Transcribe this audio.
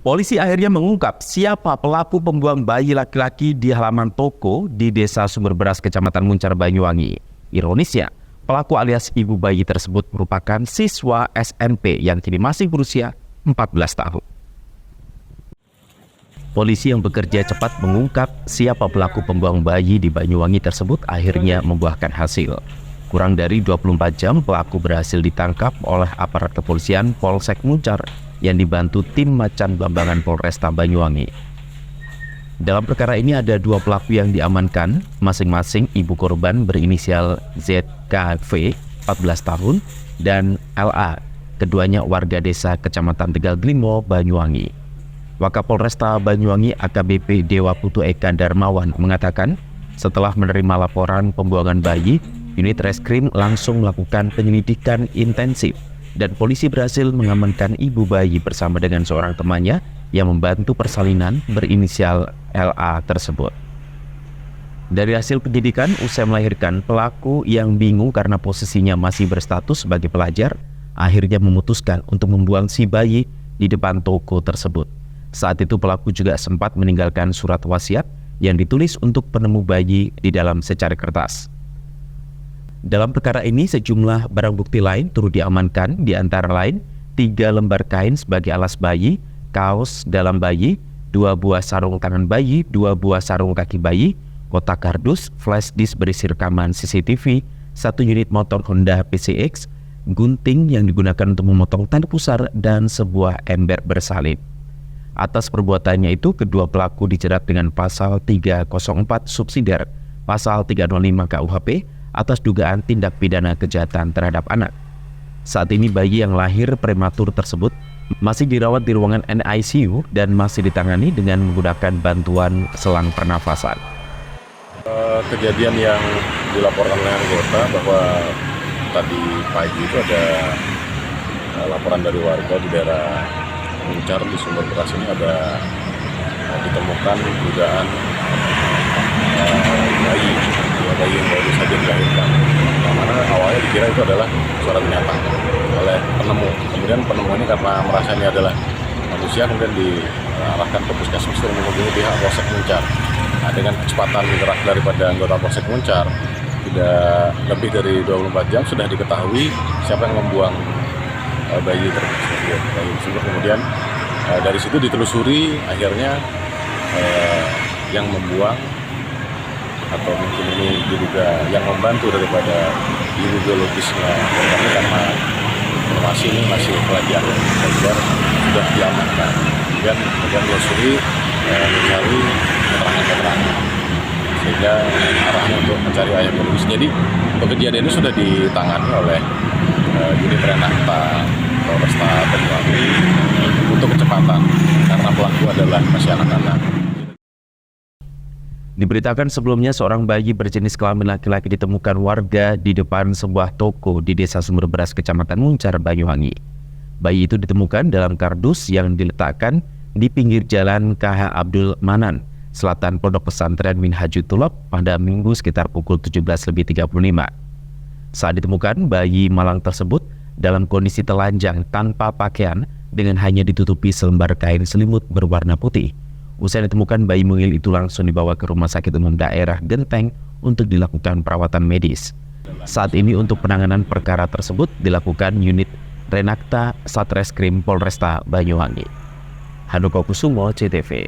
Polisi akhirnya mengungkap siapa pelaku pembuang bayi laki-laki di halaman toko di Desa Sumber Beras, Kecamatan Muncar, Banyuwangi. Ironisnya, pelaku alias ibu bayi tersebut merupakan siswa SMP yang kini masih berusia 14 tahun. Polisi yang bekerja cepat mengungkap siapa pelaku pembuang bayi di Banyuwangi tersebut akhirnya membuahkan hasil. Kurang dari 24 jam pelaku berhasil ditangkap oleh aparat kepolisian Polsek Muncar yang dibantu tim Macan Blambangan Polresta Banyuwangi. Dalam perkara ini ada dua pelaku yang diamankan, masing-masing ibu korban berinisial ZKV 14 tahun dan LA, keduanya warga desa Kecamatan Tegal Glimo, Banyuwangi. Wakapolresta Banyuwangi AKBP Dewa Putu Eka Darmawan mengatakan, setelah menerima laporan pembuangan bayi, unit reskrim langsung melakukan penyelidikan intensif dan polisi berhasil mengamankan ibu bayi bersama dengan seorang temannya yang membantu persalinan berinisial LA tersebut. Dari hasil penyidikan, usai melahirkan, pelaku yang bingung karena posisinya masih berstatus sebagai pelajar, akhirnya memutuskan untuk membuang si bayi di depan toko tersebut. Saat itu pelaku juga sempat meninggalkan surat wasiat yang ditulis untuk penemu bayi di dalam secari kertas. Dalam perkara ini, sejumlah barang bukti lain turut diamankan, di antara lain 3 lembar kain sebagai alas bayi, kaos dalam bayi, 2 buah sarung tangan bayi, 2 buah sarung kaki bayi, kotak kardus, flash disk berisi rekaman CCTV, 1 unit motor Honda PCX, gunting yang digunakan untuk memotong tali pusar, dan sebuah ember bersalin. Atas perbuatannya itu, kedua pelaku dijerat dengan pasal 304 subsidiar, pasal 305 KUHP, atas dugaan tindak pidana kejahatan terhadap anak. Saat ini bayi yang lahir prematur tersebut masih dirawat di ruangan NICU dan masih ditangani dengan menggunakan bantuan selang pernafasan. Kejadian yang dilaporkan oleh anggota bahwa tadi pagi itu ada laporan dari warga di daerah Muncar di Sumber Beras ini ada ditemukan dugaan bayi yang baru saja dilahirkan. Yang mana awalnya dikira itu adalah suara binatang oleh penemu. Kemudian penemu ini karena merasa ini adalah manusia, kemudian diarahkan ke puskesmas dan menghubungi pihak Polsek Muncar. Nah, dengan kecepatan gerak daripada anggota Polsek Muncar, tidak lebih dari 24 jam sudah diketahui siapa yang membuang bayi tersebut. Kemudian dari situ ditelusuri, akhirnya yang membuang atau mungkin ini diduga yang membantu daripada ibu biologisnya, karena informasi ini masih pelajar sudah diamankan. Kemudian telusuri mencari keterangan-keterangan sehingga arahnya untuk mencari ayah biologis. Jadi untuk kejadian ini sudah ditangani oleh unit Renakta Polresta Banyuwangi untuk kecepatan karena pelaku adalah masih anak-anak. Diberitakan sebelumnya seorang bayi berjenis kelamin laki-laki ditemukan warga di depan sebuah toko di Desa Sumber Beras, Kecamatan Muncar, Banyuwangi. Bayi itu ditemukan dalam kardus yang diletakkan di pinggir jalan KH Abdul Manan, selatan Pondok Pesantren Minhajutullah pada Minggu sekitar pukul 17.35. Saat ditemukan, bayi malang tersebut dalam kondisi telanjang tanpa pakaian dengan hanya ditutupi selembar kain selimut berwarna putih. Usai ditemukan, bayi mungil itu langsung dibawa ke Rumah Sakit Umum Daerah Genteng untuk dilakukan perawatan medis. Saat ini untuk penanganan perkara tersebut dilakukan unit Renakta Satreskrim Polresta Banyuwangi. Handoko Kusumo, CTV.